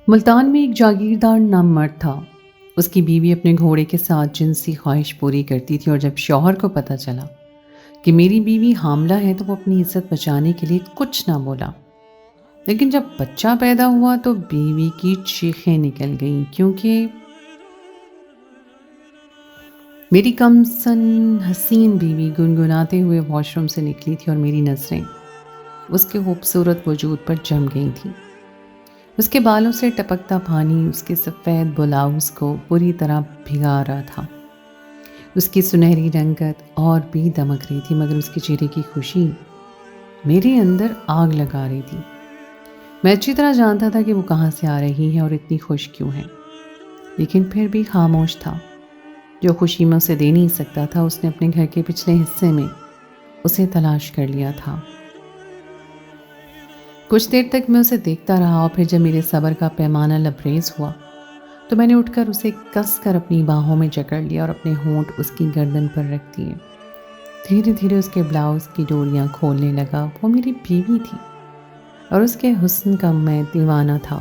ملتان میں ایک جاگیردار نام مرد تھا۔ اس کی بیوی اپنے گھوڑے کے ساتھ جنسی خواہش پوری کرتی تھی، اور جب شوہر کو پتہ چلا کہ میری بیوی حاملہ ہے تو وہ اپنی عزت بچانے کے لیے کچھ نہ بولا۔ لیکن جب بچہ پیدا ہوا تو بیوی کی چیخیں نکل گئیں، کیونکہ میری کم سن حسین بیوی گنگناتے ہوئے واش روم سے نکلی تھی، اور میری نظریں اس کے خوبصورت وجود پر جم گئی تھیں۔ اس کے بالوں سے ٹپکتا پانی اس کے سفید بلاؤز کو پوری طرح بھگا رہا تھا۔ اس کی سنہری رنگت اور بھی دمک رہی تھی، مگر اس کے چہرے کی خوشی میرے اندر آگ لگا رہی تھی۔ میں اچھی طرح جانتا تھا کہ وہ کہاں سے آ رہی ہے اور اتنی خوش کیوں ہے، لیکن پھر بھی خاموش تھا۔ جو خوشی میں اسے دے نہیں سکتا تھا، اس نے اپنے گھر کے پچھلے حصے میں اسے تلاش کر لیا تھا۔ کچھ دیر تک میں اسے دیکھتا رہا، اور پھر جب میرے صبر کا پیمانہ لبریز ہوا تو میں نے اٹھ کر اسے کس کر اپنی باہوں میں جکڑ لیا اور اپنے ہونٹ اس کی گردن پر رکھ دیے۔ دھیرے دھیرے اس کے بلاؤز کی ڈوریاں کھولنے لگا۔ وہ میری بیوی تھی اور اس کے حسن کا میں دیوانہ تھا۔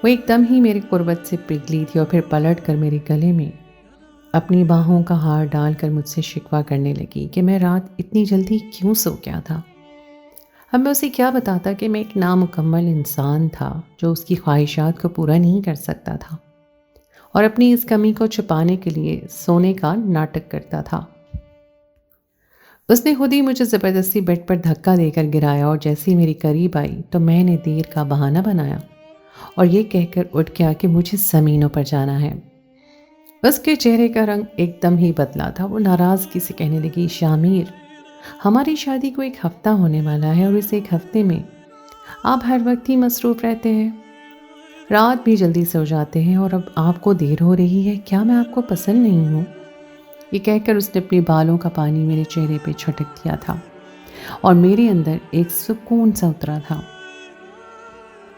وہ ایک دم ہی میری قربت سے پگھلی تھی، اور پھر پلٹ کر میرے گلے میں اپنی باہوں کا ہار ڈال کر مجھ سے شکوہ کرنے لگی کہ میں رات اتنی جلدی کیوں سو گیا تھا۔ اب میں اسے کیا بتاتا کہ میں ایک نامکمل انسان تھا جو اس کی خواہشات کو پورا نہیں کر سکتا تھا، اور اپنی اس کمی کو چھپانے کے لیے سونے کا ناٹک کرتا تھا۔ اس نے خود ہی مجھے زبردستی بیڈ پر دھکا دے کر گرایا، اور جیسے ہی میری قریب آئی تو میں نے دیر کا بہانہ بنایا اور یہ کہہ کر اٹھ گیا کہ مجھے زمینوں پر جانا ہے۔ اس کے چہرے کا رنگ ایک دم ہی بدلا تھا۔ وہ ناراضگی سے کہنے لگی، شامیر، ہماری شادی کو 1 ہفتہ ہونے والا ہے، اور اس 1 ہفتے میں آپ ہر وقت ہی مصروف رہتے ہیں، رات بھی جلدی سو جاتے ہیں، اور اب آپ کو دیر ہو رہی ہے۔ کیا میں آپ کو پسند نہیں ہوں؟ یہ کہہ کر اس نے اپنے بالوں کا پانی میرے چہرے پہ چھٹک دیا تھا، اور میرے اندر ایک سکون سا اترا تھا۔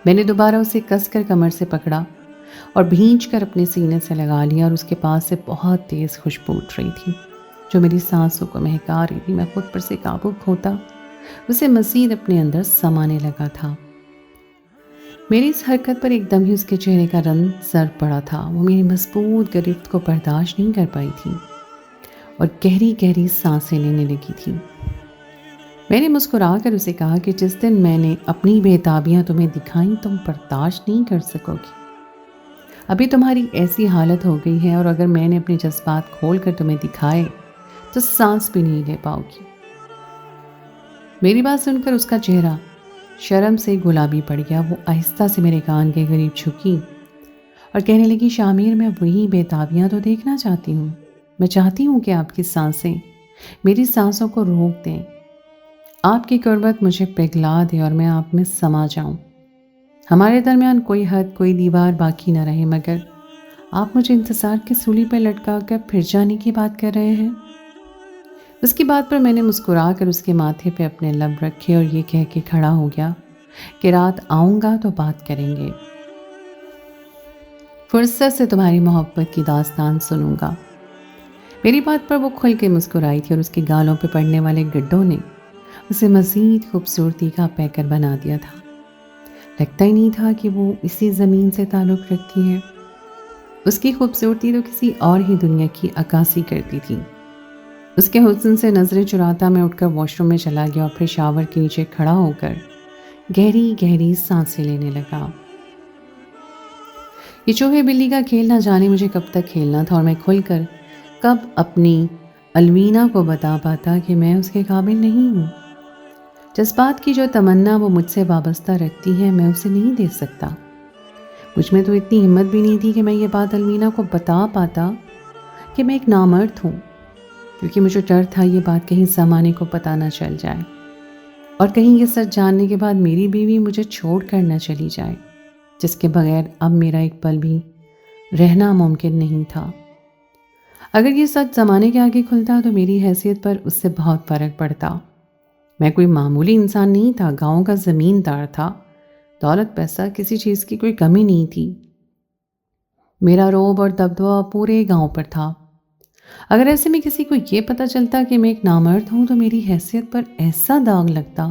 میں نے دوبارہ اسے کس کر کمر سے پکڑا اور بھینچ کر اپنے سینے سے لگا لیا، اور اس کے پاس سے بہت تیز خوشبو اٹھ رہی تھی جو میری سانسوں کو مہکا رہی تھی۔ میں خود پر سے قابو کھوتا اسے مزید اپنے اندر سمانے لگا تھا۔ میری اس حرکت پر ایک دم ہی اس کے چہرے کا رنگ زرد پڑا تھا۔ وہ میری مضبوط گرفت کو برداشت نہیں کر پائی تھی اور گہری گہری سانسیں لینے لگی تھی۔ میں نے مسکرا کر اسے کہا کہ جس دن میں نے اپنی بےتابیاں تمہیں دکھائیں تم برداشت نہیں کر سکو گی۔ ابھی تمہاری ایسی حالت ہو گئی ہے، اور اگر میں نے اپنے جذبات کھول کر تمہیں دکھائے تو سانس بھی نہیں لے پاؤ گی۔ میری بات سن کر اس کا چہرہ شرم سے گلابی پڑ گیا۔ وہ آہستہ سے میرے کان کے قریب جھکی اور کہنے لگی، شامیر، میں وہی بےتابیاں تو دیکھنا چاہتی ہوں۔ میں چاہتی ہوں کہ آپ کی سانسیں میری سانسوں کو روک دیں، آپ کی قربت مجھے پگھلا دے اور میں آپ میں سما جاؤں۔ ہمارے درمیان کوئی حد، کوئی دیوار باقی نہ رہے، مگر آپ مجھے انتظار کی سولی پر لٹکا کر پھر جانے کی بات کر رہے ہیں۔ اس کی بات پر میں نے مسکرا کر اس کے ماتھے پہ اپنے لب رکھے اور یہ کہہ کے کھڑا ہو گیا کہ رات آؤں گا تو بات کریں گے، فرصت سے تمہاری محبت کی داستان سنوں گا۔ میری بات پر وہ کھل کے مسکرائی تھی، اور اس کے گالوں پہ پڑنے والے گڈھوں نے اسے مزید خوبصورتی کا پیکر بنا دیا تھا۔ لگتا ہی نہیں تھا کہ وہ اسی زمین سے تعلق رکھتی ہے۔ اس کی خوبصورتی تو کسی اور ہی دنیا کی عکاسی کرتی تھی۔ اس کے حسن سے نظریں چراتا میں اٹھ کر واش روم میں چلا گیا، اور پھر شاور کے نیچے کھڑا ہو کر گہری گہری سانسیں لینے لگا۔ یہ چوہے بلی کا کھیل نہ جانے مجھے کب تک کھیلنا تھا، اور میں کھل کر کب اپنی الوینا کو بتا پاتا کہ میں اس کے قابل نہیں ہوں۔ جذبات کی جو تمنا وہ مجھ سے وابستہ رکھتی ہے، میں اسے نہیں دے سکتا۔ مجھ میں تو اتنی ہمت بھی نہیں تھی کہ میں یہ بات الوینا کو بتا پاتا کہ میں ایک نامرد ہوں، کیونکہ مجھے ڈر تھا یہ بات کہیں زمانے کو پتہ نہ چل جائے، اور کہیں یہ سچ جاننے کے بعد میری بیوی مجھے چھوڑ کر نہ چلی جائے، جس کے بغیر اب میرا ایک پل بھی رہنا ممکن نہیں تھا۔ اگر یہ سچ زمانے کے آگے کھلتا تو میری حیثیت پر اس سے بہت فرق پڑتا۔ میں کوئی معمولی انسان نہیں تھا، گاؤں کا زمیندار تھا، دولت پیسہ کسی چیز کی کوئی کمی نہیں تھی۔ میرا رعب اور دبدبہ پورے گاؤں پر تھا۔ اگر ایسے میں کسی کو یہ پتہ چلتا کہ میں ایک نامرد ہوں تو میری حیثیت پر ایسا داغ لگتا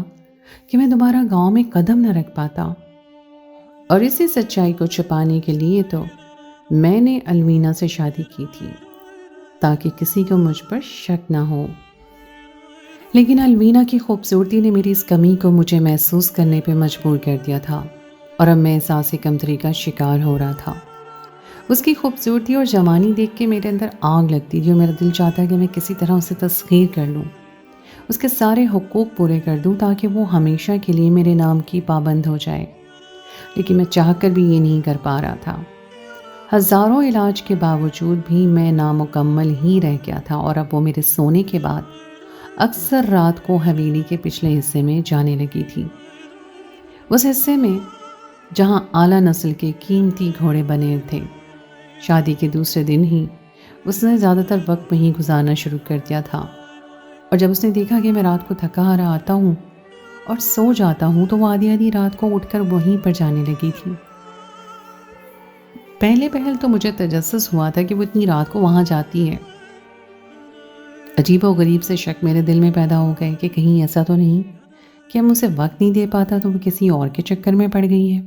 کہ میں دوبارہ گاؤں میں قدم نہ رکھ پاتا۔ اور اسی سچائی کو چھپانے کے لیے تو میں نے الوینا سے شادی کی تھی تاکہ کسی کو مجھ پر شک نہ ہو۔ لیکن الوینا کی خوبصورتی نے میری اس کمی کو مجھے محسوس کرنے پہ مجبور کر دیا تھا، اور اب میں احساس کمتری کا شکار ہو رہا تھا۔ اس کی خوبصورتی اور جوانی دیکھ کے میرے اندر آگ لگتی تھی، اور میرا دل چاہتا کہ میں کسی طرح اسے تسخیر کر لوں، اس کے سارے حقوق پورے کر دوں تاکہ وہ ہمیشہ کے لیے میرے نام کی پابند ہو جائے۔ لیکن میں چاہ کر بھی یہ نہیں کر پا رہا تھا۔ ہزاروں علاج کے باوجود بھی میں نامکمل ہی رہ گیا تھا، اور اب وہ میرے سونے کے بعد اکثر رات کو حویلی کے پچھلے حصے میں جانے لگی تھی، اس حصے میں جہاں اعلیٰ نسل کے قیمتی گھوڑے بنے تھے۔ شادی کے دوسرے دن ہی اس نے زیادہ تر وقت وہیں گزارنا شروع کر دیا تھا، اور جب اس نے دیکھا کہ میں رات کو تھکا ہارا آتا ہوں اور سو جاتا ہوں تو وہ آدھی آدھی رات کو اٹھ کر وہیں پر جانے لگی تھی۔ پہل تو مجھے تجسس ہوا تھا کہ وہ اتنی رات کو وہاں جاتی ہے۔ عجیب و غریب سے شک میرے دل میں پیدا ہو گئے کہ کہیں ایسا تو نہیں کہ ہم اسے وقت نہیں دے پاتا تو وہ کسی اور کے چکر میں پڑ گئی ہے۔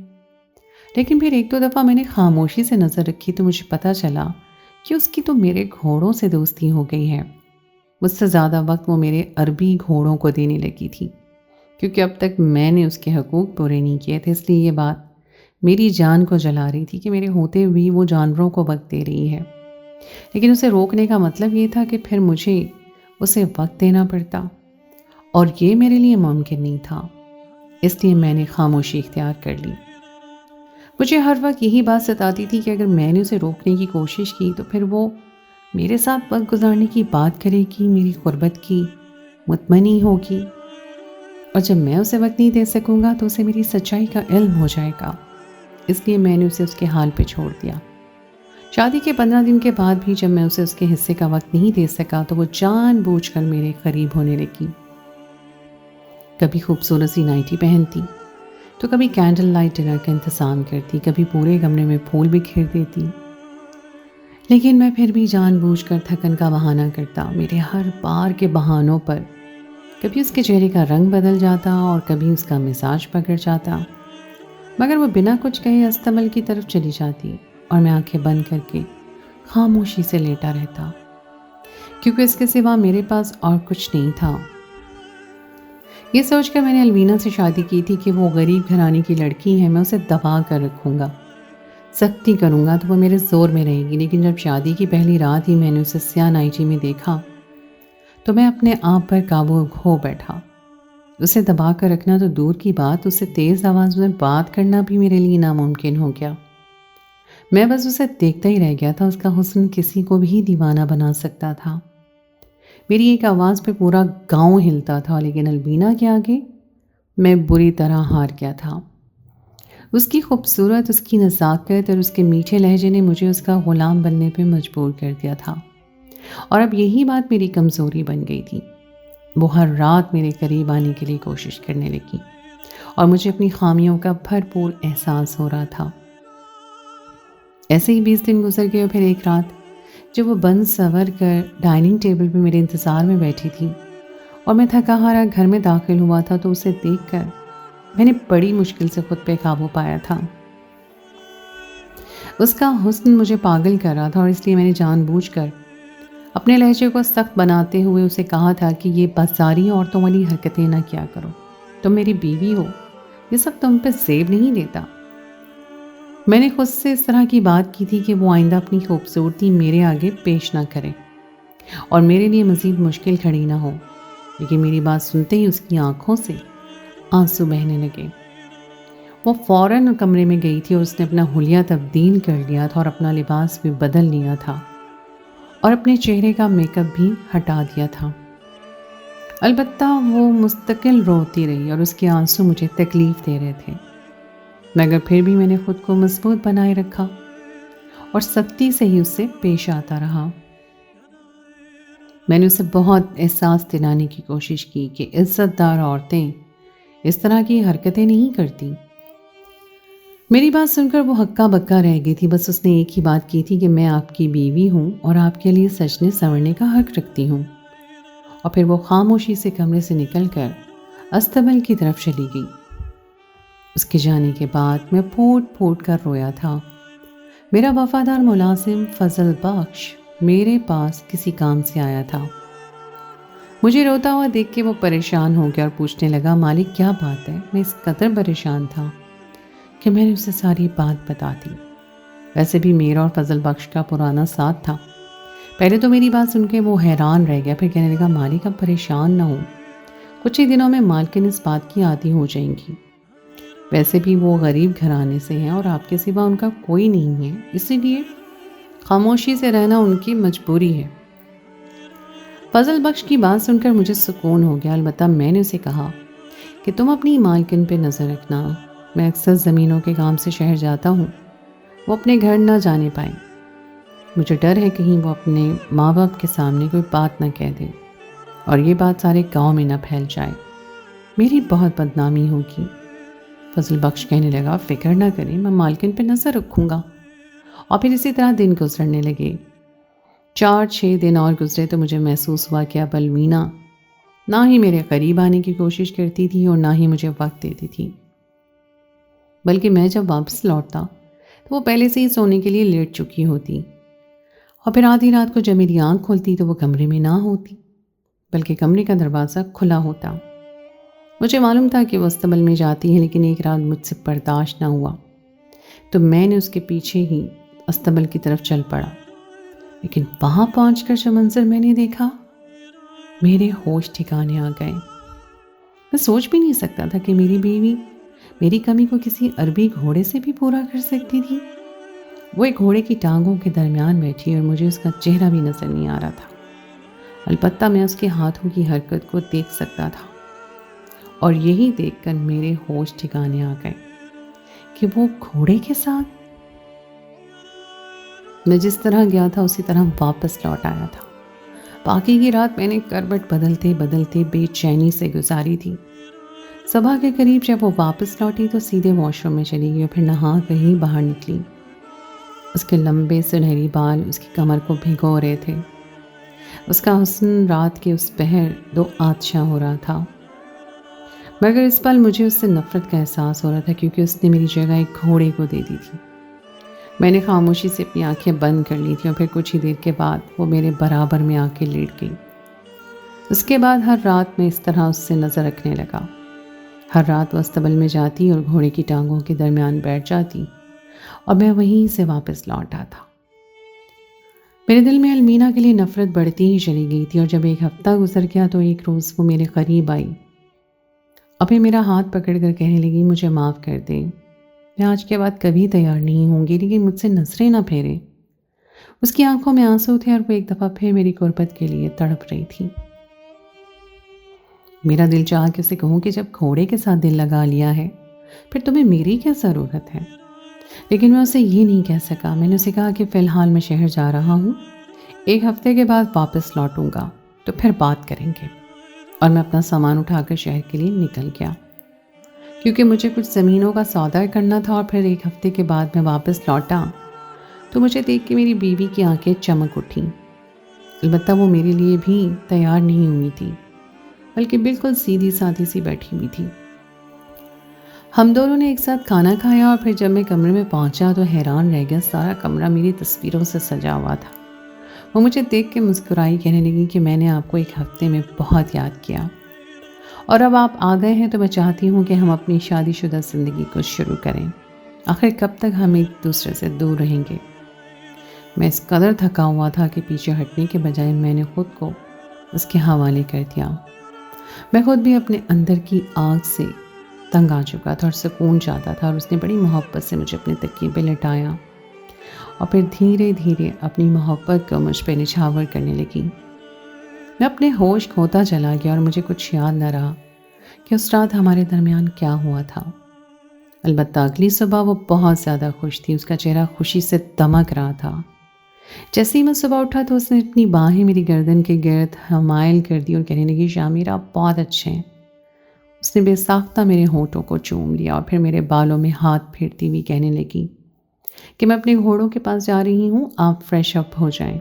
لیکن پھر ایک دو دفعہ میں نے خاموشی سے نظر رکھی تو مجھے پتہ چلا کہ اس کی تو میرے گھوڑوں سے دوستی ہو گئی ہے۔ مجھ سے زیادہ وقت وہ میرے عربی گھوڑوں کو دینے لگی تھی، کیونکہ اب تک میں نے اس کے حقوق پورے نہیں کیے تھے، اس لیے یہ بات میری جان کو جلا رہی تھی کہ میرے ہوتے ہوئے وہ جانوروں کو وقت دے رہی ہے۔ لیکن اسے روکنے کا مطلب یہ تھا کہ پھر مجھے اسے وقت دینا پڑتا، اور یہ میرے لیے ممکن نہیں تھا، اس لیے میں نے خاموشی اختیار کر لی۔ مجھے ہر وقت یہی بات ستاتی تھی کہ اگر میں نے اسے روکنے کی کوشش کی تو پھر وہ میرے ساتھ وقت گزارنے کی بات کرے گی، میری غربت کی مطمئنی ہوگی، اور جب میں اسے وقت نہیں دے سکوں گا تو اسے میری سچائی کا علم ہو جائے گا۔ اس لیے میں نے اسے اس کے حال پہ چھوڑ دیا۔ شادی کے 15 دن کے بعد بھی جب میں اسے اس کے حصے کا وقت نہیں دے سکا تو وہ جان بوجھ کر میرے قریب ہونے لگی۔ کبھی خوبصورت سی نائٹی پہنتی تو کبھی کینڈل لائٹ ڈنر کا انتظام کرتی، کبھی پورے کمرے میں پھول بکھیر دیتی۔ لیکن میں پھر بھی جان بوجھ کر تھکن کا بہانہ کرتا۔ میرے ہر بار کے بہانوں پر کبھی اس کے چہرے کا رنگ بدل جاتا اور کبھی اس کا مزاج بگڑ جاتا، مگر وہ بنا کچھ کہے استمل کی طرف چلی جاتی، اور میں آنکھیں بند کر کے خاموشی سے لیٹا رہتا، کیونکہ اس کے سوا میرے پاس اور کچھ نہیں تھا۔ یہ سوچ کر میں نے الوینا سے شادی کی تھی کہ وہ غریب گھرانے کی لڑکی ہے، میں اسے دبا کر رکھوں گا، سختی کروں گا تو وہ میرے زور میں رہے گی۔ لیکن جب شادی کی پہلی رات ہی میں نے اسے سیاہ نائٹی میں دیکھا تو میں اپنے آپ پر قابو کھو بیٹھا۔ اسے دبا کر رکھنا تو دور کی بات، اسے تیز آواز میں بات کرنا بھی میرے لیے ناممکن ہو گیا۔ میں بس اسے دیکھتا ہی رہ گیا تھا۔ اس کا حسن کسی کو بھی دیوانہ بنا سکتا تھا۔ میری ایک آواز پہ پورا گاؤں ہلتا تھا، لیکن الوینا کے آگے میں بری طرح ہار گیا تھا۔ اس کی خوبصورت، اس کی نزاکت اور اس کے میٹھے لہجے نے مجھے اس کا غلام بننے پہ مجبور کر دیا تھا، اور اب یہی بات میری کمزوری بن گئی تھی۔ وہ ہر رات میرے قریب آنے کے لیے کوشش کرنے لگی، اور مجھے اپنی خامیوں کا بھرپور احساس ہو رہا تھا۔ ایسے ہی 20 دن گزر گئے، اور پھر ایک رات جب وہ بن سنور کر ڈائننگ ٹیبل پہ میرے انتظار میں بیٹھی تھی اور میں تھکا ہارا گھر میں داخل ہوا تھا تو اسے دیکھ کر میں نے بڑی مشکل سے خود پہ قابو پایا تھا۔ اس کا حسن مجھے پاگل کر رہا تھا، اور اس لیے میں نے جان بوجھ کر اپنے لہجے کو سخت بناتے ہوئے اسے کہا تھا کہ یہ بازاری عورتوں والی حرکتیں نہ کیا کرو، تم میری بیوی ہو، یہ سب تم پہ زیب نہیں دیتا۔ میں نے خود سے اس طرح کی بات کی تھی کہ وہ آئندہ اپنی خوبصورتی میرے آگے پیش نہ کرے اور میرے لیے مزید مشکل کھڑی نہ ہو، لیکن میری بات سنتے ہی اس کی آنکھوں سے آنسو بہنے لگے۔ وہ فوراً کمرے میں گئی تھی اور اس نے اپنا حلیہ تبدیل کر لیا تھا اور اپنا لباس بھی بدل لیا تھا اور اپنے چہرے کا میک اپ بھی ہٹا دیا تھا۔ البتہ وہ مستقل روتی رہی اور اس کے آنسو مجھے تکلیف دے رہے تھے، مگر پھر بھی میں نے خود کو مضبوط بنائے رکھا اور سختی سے ہی اس سے پیش آتا رہا۔ میں نے اسے بہت احساس دلانے کی کوشش کی کہ عزت دار عورتیں اس طرح کی حرکتیں نہیں کرتی۔ میری بات سن کر وہ ہکا بکا رہ گئی تھی، بس اس نے ایک ہی بات کی تھی کہ میں آپ کی بیوی ہوں اور آپ کے لیے سجنے سنورنے کا حق رکھتی ہوں، اور پھر وہ خاموشی سے کمرے سے نکل کر استبل کی طرف چلی گئی۔ اس کے جانے کے بعد میں پھوٹ پھوٹ کر رویا تھا۔ میرا وفادار ملازم فضل بخش میرے پاس کسی کام سے آیا تھا۔ مجھے روتا ہوا دیکھ کے وہ پریشان ہو گیا اور پوچھنے لگا، مالک کیا بات ہے؟ میں اس قدر پریشان تھا کہ میں نے اسے ساری بات بتا دی۔ ویسے بھی میرا اور فضل بخش کا پرانا ساتھ تھا۔ پہلے تو میری بات سن کے وہ حیران رہ گیا، پھر کہنے لگا، مالک اب پریشان نہ ہو، کچھ ہی دنوں میں مالکن اس بات کی عادی ہو جائیں گی۔ ویسے بھی وہ غریب گھرانے سے ہیں اور آپ کے سوا ان کا کوئی نہیں ہے، اسی لیے خاموشی سے رہنا ان کی مجبوری ہے۔ فضل بخش کی بات سن کر مجھے سکون ہو گیا، البتہ میں نے اسے کہا کہ تم اپنی مالکن پہ نظر رکھنا، میں اکثر زمینوں کے کام سے شہر جاتا ہوں، وہ اپنے گھر نہ جانے پائیں، مجھے ڈر ہے کہیں وہ اپنے ماں باپ کے سامنے کوئی بات نہ کہہ دے اور یہ بات سارے گاؤں میں نہ پھیل جائے، میری بہت بدنامی ہوگی۔ فضل بخش کہنے لگا، فکر نہ کریں، میں مالکن پہ نظر رکھوں گا۔ اور پھر اسی طرح دن گزرنے لگے۔ 4-6 دن اور گزرے تو مجھے محسوس ہوا کہ اب المینا نہ ہی میرے قریب آنے کی کوشش کرتی تھی اور نہ ہی مجھے وقت دیتی تھی، بلکہ میں جب واپس لوٹتا تو وہ پہلے سے ہی سونے کے لیے لیٹ چکی ہوتی، اور پھر آدھی رات کو جب میری آنکھ کھلتی تو وہ کمرے میں نہ ہوتی بلکہ کمرے کا دروازہ کھلا ہوتا۔ مجھے معلوم تھا کہ وہ استقبال میں جاتی ہے، لیکن ایک رات مجھ سے برداشت نہ ہوا تو میں نے اس کے پیچھے ہی استقبال کی طرف چل پڑا، لیکن وہاں پہنچ کر جو منظر میں نے دیکھا، میرے ہوش ٹھکانے آ گئے۔ میں سوچ بھی نہیں سکتا تھا کہ میری بیوی میری کمی کو کسی عربی گھوڑے سے بھی پورا کر سکتی تھی۔ وہ ایک گھوڑے کی ٹانگوں کے درمیان بیٹھی اور مجھے اس کا چہرہ بھی نظر نہیں آ رہا تھا، البتہ میں اس کے ہاتھوں کی حرکت کو دیکھ سکتا تھا، اور یہی دیکھ کر میرے ہوش ٹھکانے آ گئے کہ وہ گھوڑے کے ساتھ میں جس طرح گیا تھا اسی طرح واپس لوٹ آیا تھا۔ باقی کی رات میں نے کروٹ بدلتے بدلتے بے چینی سے گزاری تھی۔ صبح کے قریب جب وہ واپس لوٹی تو سیدھے واش روم میں چلی گئی اور پھر نہا کہیں باہر نکلی۔ اس کے لمبے سنہری بال اس کی کمر کو بھگو رہے تھے۔ اس کا حسن رات کے اس پہر 2 آتشاں ہو رہا تھا، مگر اس پل مجھے اس سے نفرت کا احساس ہو رہا تھا، کیونکہ اس نے میری جگہ ایک گھوڑے کو دے دی تھی۔ میں نے خاموشی سے اپنی آنکھیں بند کر لی تھیں اور پھر کچھ ہی دیر کے بعد وہ میرے برابر میں آ کے لیٹ گئی۔ اس کے بعد ہر رات میں اس طرح اس سے نظر رکھنے لگا۔ ہر رات وہ استقبال میں جاتی اور گھوڑے کی ٹانگوں کے درمیان بیٹھ جاتی اور میں وہیں سے واپس لوٹ آتا۔ میرے دل میں المینا کے لیے نفرت بڑھتی ہی چلی گئی تھی، اور جب ایک ہفتہ گزر گیا تو ایک روز وہ میرے قریب آئی اور پھر میرا ہاتھ پکڑ کر کہنے لگی، مجھے معاف کر دیں، میں آج کے بعد کبھی تیار نہیں ہوں گی، لیکن مجھ سے نظریں نہ پھیرے۔ اس کی آنکھوں میں آنسو تھے اور وہ ایک دفعہ پھر میری قربت کے لیے تڑپ رہی تھی۔ میرا دل چاہا کہ اسے کہوں کہ جب گھوڑے کے ساتھ دل لگا لیا ہے پھر تمہیں میری کیا ضرورت ہے، لیکن میں اسے یہ نہیں کہہ سکا۔ میں نے اسے کہا کہ فی الحال میں شہر جا رہا ہوں، 1 ہفتے کے بعد واپس لوٹوں گا تو پھر بات کریں گے، اور میں اپنا سامان اٹھا کر شہر کے لیے نکل گیا، کیونکہ مجھے کچھ زمینوں کا سودا کرنا تھا۔ اور پھر 1 ہفتے کے بعد میں واپس لوٹا تو مجھے دیکھ کے میری بیوی کی آنکھیں چمک اٹھیں، البتہ وہ میرے لیے بھی تیار نہیں ہوئی تھی، بلکہ بالکل سیدھی سادھی سی بیٹھی ہوئی تھی۔ ہم دونوں نے ایک ساتھ کھانا کھایا اور پھر جب میں کمرے میں پہنچا تو حیران رہ گیا، سارا کمرہ میری تصویروں سے سجا ہوا تھا۔ وہ مجھے دیکھ کے مسکرائی، کہنے لگی کہ میں نے آپ کو 1 ہفتے میں بہت یاد کیا، اور اب آپ آ گئے ہیں تو میں چاہتی ہوں کہ ہم اپنی شادی شدہ زندگی کو شروع کریں۔ آخر کب تک ہم ایک دوسرے سے دور رہیں گے؟ میں اس قدر تھکا ہوا تھا کہ پیچھے ہٹنے کے بجائے میں نے خود کو اس کے حوالے کر دیا۔ میں خود بھی اپنے اندر کی آگ سے تنگ آ چکا تھا اور سکون چاہتا تھا، اور اس نے بڑی محبت سے مجھے اپنے تکیے پہ لٹایا اور پھر دھیرے دھیرے اپنی محبت کو مجھ پہ نچھاور کرنے لگی۔ میں اپنے ہوش کھوتا چلا گیا اور مجھے کچھ یاد نہ رہا کہ اس رات ہمارے درمیان کیا ہوا تھا۔ البتہ اگلی صبح وہ بہت زیادہ خوش تھی، اس کا چہرہ خوشی سے دمک رہا تھا۔ جیسے ہی میں صبح اٹھا تو اس نے اپنی باہیں میری گردن کے گرد حمائل کر دی اور کہنے لگی، شامیرہ آپ بہت اچھے ہیں۔ اس نے بے ساختہ میرے ہونٹوں کو چوم لیا اور پھر میرے بالوں میں ہاتھ پھیرتی ہوئی کہنے لگی کہ میں اپنے گھوڑوں کے پاس جا رہی ہوں، آپ فریش اپ ہو جائیں،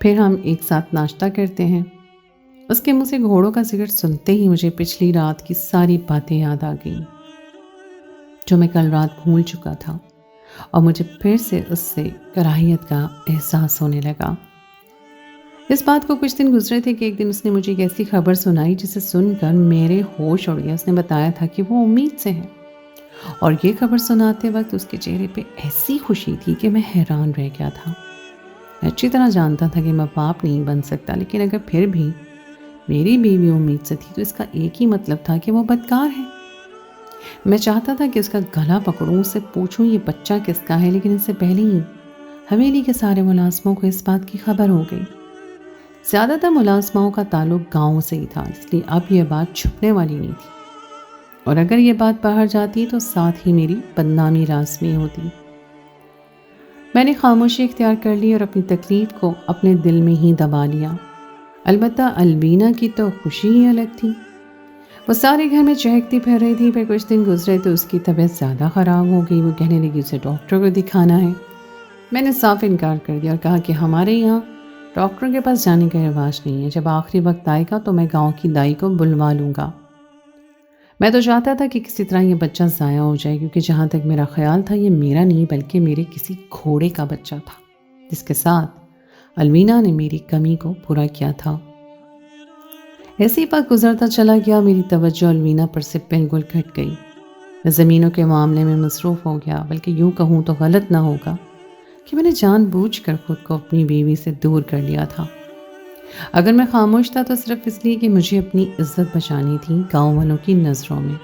پھر ہم ایک ساتھ ناشتہ کرتے ہیں۔ اس کے منہ سے گھوڑوں کا ذکر سنتے ہی مجھے پچھلی رات کی ساری باتیں یاد آ گئیں۔ جو میں کل رات بھول چکا تھا، اور مجھے پھر سے اس سے کراہیت کا احساس ہونے لگا۔ اس بات کو کچھ دن گزرے تھے کہ ایک دن اس نے مجھے ایک ایسی خبر سنائی جسے سن کر میرے ہوش اڑ گیا۔ اس نے بتایا تھا کہ وہ امید سے ہے، اور یہ خبر سناتے وقت اس کے چہرے پہ ایسی خوشی تھی کہ میں حیران رہ گیا تھا۔ میں اچھی طرح جانتا تھا کہ میں باپ نہیں بن سکتا، لیکن اگر پھر بھی میری بیوی امید سے تھی تو اس کا ایک ہی مطلب تھا کہ وہ بدکار ہے۔ میں چاہتا تھا کہ اس کا گلا پکڑوں، اس سے پوچھوں یہ بچہ کس کا ہے، لیکن اس سے پہلے ہی حویلی کے سارے ملازموں کو اس بات کی خبر ہو گئی۔ زیادہ تر ملازموں کا تعلق گاؤں سے ہی تھا، اس لیے اب یہ بات چھپنے والی نہیں تھی، اور اگر یہ بات باہر جاتی تو ساتھ ہی میری بدنامی لازمی ہوتی۔ میں نے خاموشی اختیار کر لی اور اپنی تکلیف کو اپنے دل میں ہی دبا لیا۔ البتہ البینہ کی تو خوشی ہی الگ تھی۔ وہ سارے گھر میں چہکتی پھر رہی تھی۔ پھر کچھ دن گزرے تو اس کی طبیعت زیادہ خراب ہو گئی۔ وہ کہنے لگی اسے ڈاکٹر کو دکھانا ہے۔ میں نے صاف انکار کر دیا اور کہا کہ ہمارے یہاں ڈاکٹر کے پاس جانے کا رواج نہیں ہے۔ جب آخری وقت آئے گا تو میں گاؤں کی دائی کو بلوا لوں گا۔ میں تو چاہتا تھا کہ کسی طرح یہ بچہ ضائع ہو جائے، کیونکہ جہاں تک میرا خیال تھا یہ میرا نہیں بلکہ میرے کسی گھوڑے کا بچہ تھا، جس کے ساتھ الوینا نے میری کمی کو پورا کیا تھا۔ ایسے ہی وقت گزرتا چلا گیا، میری توجہ الوینا پر سے بالکل ہٹ گئی۔ میں زمینوں کے معاملے میں مصروف ہو گیا، بلکہ یوں کہوں تو غلط نہ ہوگا کہ میں نے جان بوجھ کر خود کو اپنی بیوی سے دور کر لیا تھا۔ اگر میں خاموش تھا تو صرف اس لیے کہ مجھے اپنی عزت بچانی تھی، گاؤں والوں کی نظروں میں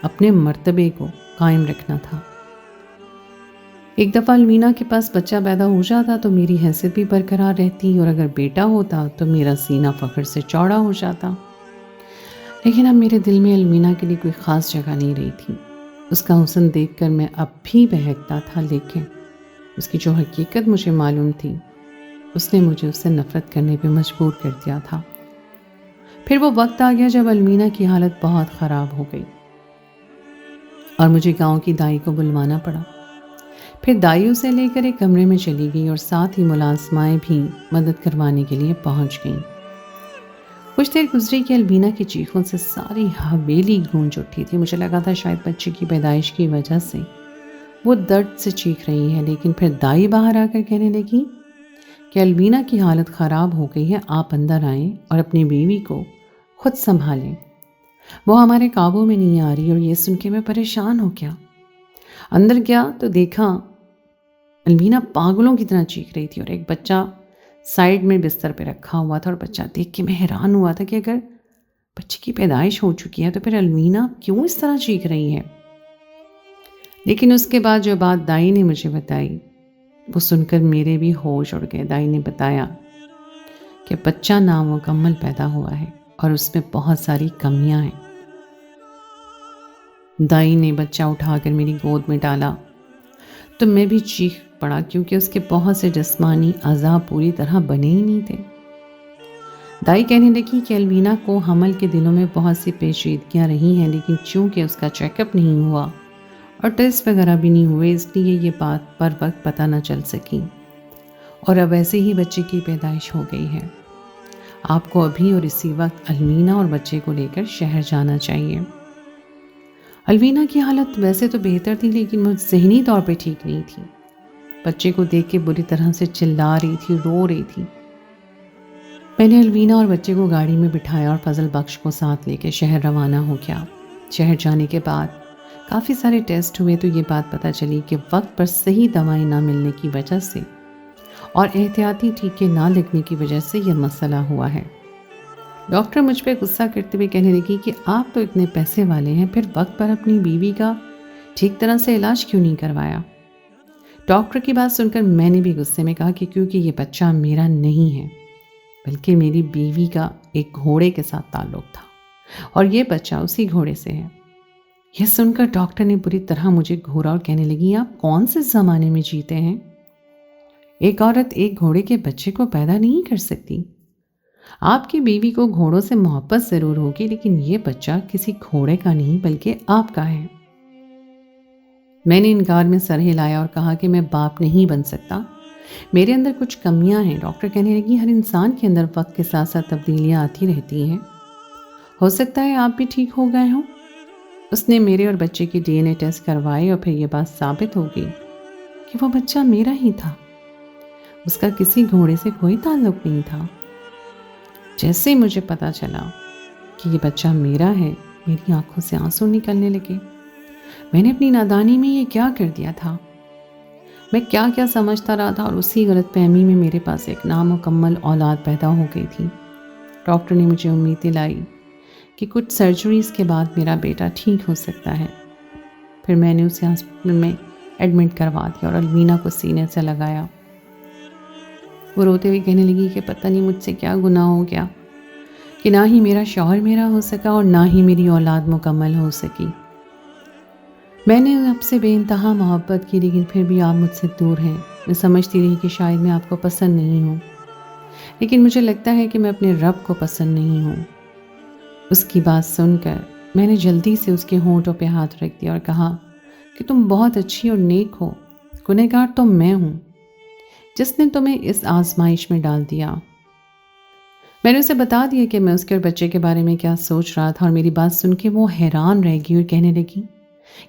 اپنے مرتبے کو قائم رکھنا تھا۔ ایک دفعہ الوینا کے پاس بچہ پیدا ہو جاتا تو میری حیثیت بھی برقرار رہتی، اور اگر بیٹا ہوتا تو میرا سینہ فخر سے چوڑا ہو جاتا۔ لیکن اب میرے دل میں الوینا کے لیے کوئی خاص جگہ نہیں رہی تھی۔ اس کا حسن دیکھ کر میں اب بھی بہکتا تھا، لیکن اس کی جو حقیقت مجھے معلوم تھی اس نے مجھے اس سے نفرت کرنے پہ مجبور کر دیا تھا۔ پھر وہ وقت آ گیا جب الوینا کی حالت بہت خراب ہو گئی اور مجھے گاؤں کی دائی کو بلوانا پڑا۔ پھر دائی اسے لے کر ایک کمرے میں چلی گئی اور ساتھ ہی ملازمائیں بھی مدد کروانے کے لیے پہنچ گئیں۔ کچھ دیر گزری کہ الوینا کی چیخوں سے ساری حویلی گونج اٹھی تھی۔ مجھے لگا تھا شاید بچے کی پیدائش کی وجہ سے وہ درد سے چیخ رہی ہے، لیکن پھر دائی باہر آ کر کہنے لگی کہ الوینا کی حالت خراب ہو گئی ہے، آپ اندر آئیں اور اپنی بیوی کو خود سنبھالیں، وہ ہمارے قابو میں نہیں آ رہی۔ اور یہ سن کے میں پریشان ہو گیا۔ اندر گیا تو دیکھا الوینا پاگلوں کی طرح چیخ رہی تھی، اور ایک بچہ سائیڈ میں بستر پہ رکھا ہوا تھا، اور بچہ دیکھ کے میں حیران ہوا تھا کہ اگر بچے کی پیدائش ہو چکی ہے تو پھر الوینا کیوں اس طرح چیخ رہی ہے۔ لیکن اس کے بعد جو بات دائی نے مجھے بتائی وہ سن کر میرے بھی ہوش اڑ گئے۔ دائی نے بتایا کہ بچہ نامکمل پیدا ہوا ہے اور اس میں بہت ساری کمیاں ہیں۔ دائی نے بچہ اٹھا کر میری گود میں ڈالا تو میں بھی چیخ پڑا، کیونکہ اس کے بہت سے جسمانی اعضاء پوری طرح بنے ہی نہیں تھے۔ دائی کہنے لگی کہ الوینا کو حمل کے دنوں میں بہت سی پیچیدگیاں رہی ہیں، لیکن چونکہ اس کا چیک اپ نہیں ہوا اور ٹیسٹ وغیرہ بھی نہیں ہوئے، اس لیے یہ بات پر وقت پتہ نہ چل سکی، اور اب ایسے ہی بچے کی پیدائش ہو گئی ہے۔ آپ کو ابھی اور اسی وقت الوینا اور بچے کو لے کر شہر جانا چاہیے۔ الوینا کی حالت ویسے تو بہتر تھی، لیکن وہ ذہنی طور پہ ٹھیک نہیں تھی۔ بچے کو دیکھ کے بری طرح سے چلا رہی تھی، رو رہی تھی۔ میں نے الوینا اور بچے کو گاڑی میں بٹھایا اور فضل بخش کو ساتھ لے کے شہر روانہ ہو گیا۔ شہر جانے کے بعد کافی سارے ٹیسٹ ہوئے تو یہ بات پتہ چلی کہ وقت پر صحیح دوائیں نہ ملنے کی وجہ سے اور احتیاطی ٹیکے نہ لگنے کی وجہ سے یہ مسئلہ ہوا ہے۔ ڈاکٹر مجھ پہ غصہ کرتے ہوئے کہنے لگی کہ آپ تو اتنے پیسے والے ہیں، پھر وقت پر اپنی بیوی کا ٹھیک طرح سے علاج کیوں نہیں کروایا؟ ڈاکٹر کی بات سن کر میں نے بھی غصے میں کہا کہ کیونکہ یہ بچہ میرا نہیں ہے بلکہ میری بیوی کا ایک گھوڑے کے ساتھ تعلق تھا، اور یہ بچہ اسی گھوڑے سے ہے۔ یہ سن کر ڈاکٹر نے بری طرح مجھے گھورا اور کہنے لگی آپ کون سے زمانے میں جیتے ہیں؟ ایک عورت ایک گھوڑے کے بچے کو پیدا نہیں کر سکتی۔ آپ کی بیوی کو گھوڑوں سے محبت ضرور ہوگی، لیکن یہ بچہ کسی گھوڑے کا نہیں بلکہ آپ کا ہے۔ میں نے انکار میں سر ہلایا اور کہا کہ میں باپ نہیں بن سکتا، میرے اندر کچھ کمیاں ہیں۔ ڈاکٹر کہنے لگی ہر انسان کے اندر وقت کے ساتھ ساتھ تبدیلیاں آتی رہتی ہیں، ہو سکتا ہے آپ بھی ٹھیک ہو گئے ہوں۔ اس نے میرے اور بچے کی DNA ٹیسٹ کروائے اور پھر یہ بات ثابت ہو گئی کہ وہ بچہ میرا ہی تھا، اس کا کسی گھوڑے سے کوئی تعلق نہیں تھا۔ جیسے ہی مجھے پتا چلا کہ یہ بچہ میرا ہے، میری آنکھوں سے آنسو نکلنے لگے۔ میں نے اپنی نادانی میں یہ کیا کر دیا تھا؟ میں کیا کیا سمجھتا رہا تھا، اور اسی غلط فہمی میں میرے پاس ایک نامکمل اولاد پیدا ہو گئی تھی۔ ڈاکٹر نے مجھے امید دلائی کہ کچھ سرجریز کے بعد میرا بیٹا ٹھیک ہو سکتا ہے۔ پھر میں نے اسے ہاسپٹل میں ایڈمٹ کروا دیا اور الوینا کو سینے سے لگایا۔ وہ روتے ہوئے کہنے لگی کہ پتہ نہیں مجھ سے کیا گناہ ہو گیا کہ نہ ہی میرا شوہر میرا ہو سکا اور نہ ہی میری اولاد مکمل ہو سکی۔ میں نے آپ سے بے انتہا محبت کی، لیکن پھر بھی آپ مجھ سے دور ہیں۔ میں سمجھتی رہی کہ شاید میں آپ کو پسند نہیں ہوں، لیکن مجھے لگتا ہے کہ میں اپنے رب کو پسند نہیں ہوں۔ اس کی بات سن کر میں نے جلدی سے اس کے ہونٹوں پہ ہاتھ رکھ دیا اور کہا کہ تم بہت اچھی اور نیک ہو، گنہگار تو میں ہوں جس نے تمہیں اس آزمائش میں ڈال دیا۔ میں نے اسے بتا دیا کہ میں اس کے اور بچے کے بارے میں کیا سوچ رہا تھا، اور میری بات سن کے وہ حیران رہ گئی اور کہنے لگی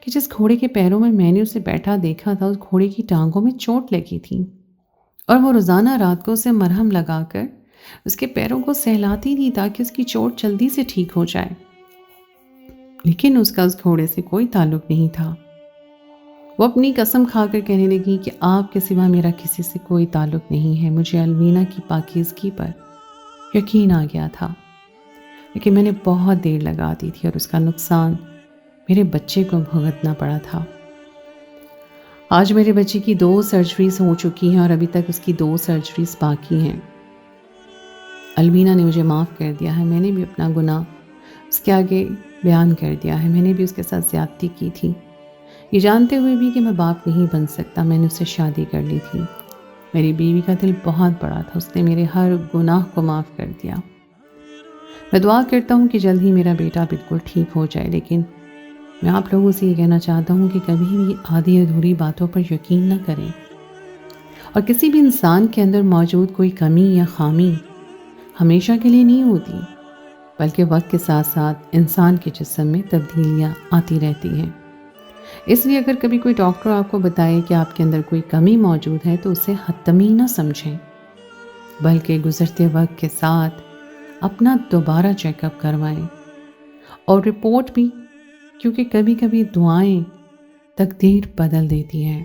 کہ جس گھوڑے کے پیروں میں نے اسے بیٹھا دیکھا تھا، اس گھوڑے کی ٹانگوں میں چوٹ لگی تھی، اور وہ روزانہ رات کو اسے مرہم لگا کر اس کے پیروں کو سہلاتی تھی تاکہ اس کی چوٹ جلدی سے ٹھیک ہو جائے، لیکن اس کا اس گھوڑے سے کوئی تعلق نہیں تھا۔ وہ اپنی قسم کھا کر کہنے لگی کہ آپ کے سوا میرا کسی سے کوئی تعلق نہیں ہے۔ مجھے الوینا کی پاکیزگی پر یقین آ گیا تھا، لیکن میں نے بہت دیر لگا دی تھی اور اس کا نقصان میرے بچے کو بھگتنا پڑا تھا۔ آج میرے بچے کی 2 سرجریز ہو چکی ہیں اور ابھی تک اس کی 2 سرجریز باقی ہیں۔ الوینا نے مجھے معاف کر دیا ہے، میں نے بھی اپنا گناہ اس کے آگے بیان کر دیا ہے۔ میں نے بھی اس کے ساتھ زیادتی کی تھی، یہ جانتے ہوئے بھی کہ میں باپ نہیں بن سکتا۔ میں نے اس سے شادی کر لی تھی۔ میری بیوی کا دل بہت بڑا تھا، اس نے میرے ہر گناہ کو معاف کر دیا۔ میں دعا کرتا ہوں کہ جلد ہی میرا بیٹا بالکل ٹھیک ہو جائے، لیکن میں آپ لوگوں سے یہ کہنا چاہتا ہوں کہ کبھی بھی آدھی ادھوری باتوں پر یقین نہ کریں، اور کسی بھی انسان کے اندر موجود کوئی کمی یا خامی ہمیشہ کے لیے نہیں ہوتی، بلکہ وقت کے ساتھ ساتھ انسان کے جسم میں تبدیلیاں آتی رہتی ہیں۔ اس لیے اگر کبھی کوئی ڈاکٹر آپ کو بتائے کہ آپ کے اندر کوئی کمی موجود ہے تو اسے حتمی نہ سمجھیں، بلکہ گزرتے وقت کے ساتھ اپنا دوبارہ چیک اپ کروائیں، اور رپورٹ بھی، کیونکہ کبھی کبھی دعائیں تقدیر بدل دیتی ہیں۔